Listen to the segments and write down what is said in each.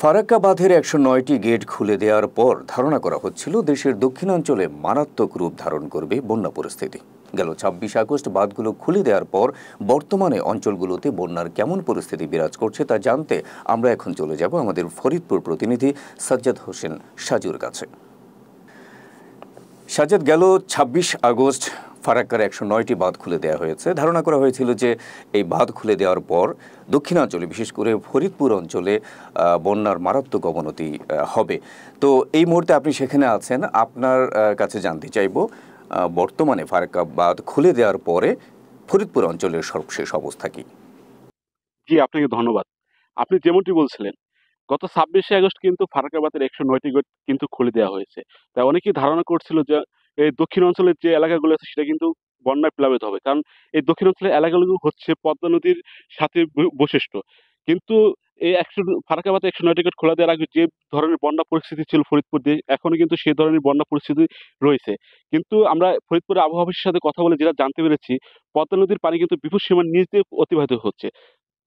ফারাক্কা বাঁধের ১০৯টি গেট খুলে দেওয়ার পর ধারণা করা হচ্ছিল দেশের দক্ষিণাঞ্চলে মারাত্মক রূপ ধারণ করবে বন্যা পরিস্থিতি। গেল ২৬ আগস্ট বাঁধগুলো খুলে দেওয়ার পর বর্তমানে অঞ্চলগুলোতে বন্যার কেমন পরিস্থিতি বিরাজ করছে তা জানতে আমরা এখন চলে যাব আমাদের ফরিদপুর প্রতিনিধি সাজ্জাদ হোসেন সাজুর কাছে। সাজ্জাদ, গেল ২৬ আগস্ট ফারাক্কার ১০৯টি বাঁধ খুলে দেওয়া হয়েছে। ধারণা করা হয়েছিল যে এই বাঁধ খুলে দেওয়ার পর দক্ষিণাঞ্চলে, বিশেষ করে ফরিদপুর অঞ্চলে বন্যার মারাত্মক অবনতি হবে। তো এই মুহূর্তে আপনি সেখানে আছেন, আপনার কাছে জানতে চাইব বর্তমানে ফারাক্কা বাঁধ খুলে দেওয়ার পরে ফরিদপুর অঞ্চলের সর্বশেষ অবস্থা কি? জি, আপনাকে ধন্যবাদ। আপনি যেমনটি বলছিলেন, গত ২৬শে আগস্ট কিন্তু ফারাক্কা বাঁধের ১০৯টি গেট কিন্তু খুলে দেওয়া হয়েছে। তাই অনেকেই ধারণা করছিল যে এই দক্ষিণ অঞ্চলের যে এলাকাগুলো আছে সেটা কিন্তু বন্যায় প্লাবিত হবে। কারণ এই দক্ষিণ অঞ্চলের এলাকাগুলো হচ্ছে পদ্মা নদীর সাথে বৈশিষ্ট্য। কিন্তু এই ফারাক্কা বাঁধের ১০৯টি গেট খোলা দেওয়ার আগে যে ধরনের বন্যা পরিস্থিতি ছিল ফরিদপুর দিয়ে, এখনো কিন্তু সেই ধরনের বন্যা পরিস্থিতি রয়েছে। কিন্তু আমরা ফরিদপুরের আবহাওয়া অফিসের সাথে কথা বলে যেটা জানতে পেরেছি, পদ্মা নদীর পানি কিন্তু বিপদ সীমার নিচ দিয়ে অতিবাহিত হচ্ছে।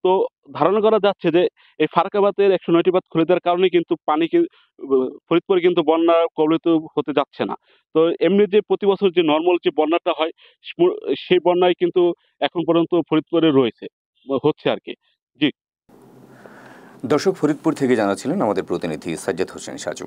তো ধারণা করা যাচ্ছে যে এই ফারাক্কা বাঁধের ১০৯টি বাঁধ খুলে দেওয়ার কারণে কিন্তু পানি ফরিদপুরে কিন্তু বন্যা কবলিত হতে যাচ্ছে না। তো এমনি যে প্রতি বছর যে নরমাল যে বন্যাটা হয় সেই বন্যায় কিন্তু এখন পর্যন্ত ফরিদপুরে রয়েছে, হচ্ছে আরকি। জি। দর্শক, ফরিদপুর থেকে জানাচ্ছিলেন আমাদের প্রতিনিধি সাজ্জাদ হোসেন সাজু।